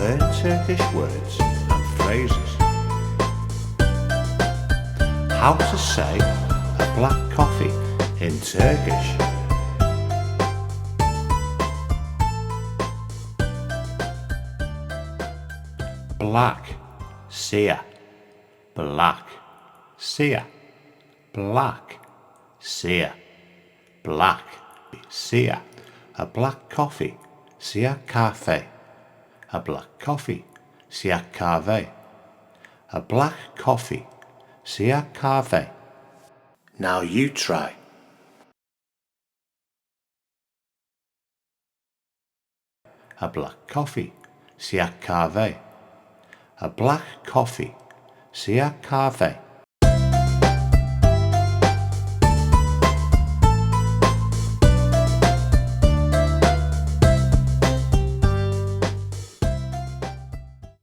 learn Turkish words and phrases. How to say a black coffee in Turkish. Black, siyah. Black, siyah. Black, siyah. Black, siyah. A black coffee, siyah kahve. A black coffee, siyah kahve. A black coffee, siyah kahve. Now you try. A black coffee, siyah kahve. A black coffee, siyah kahve.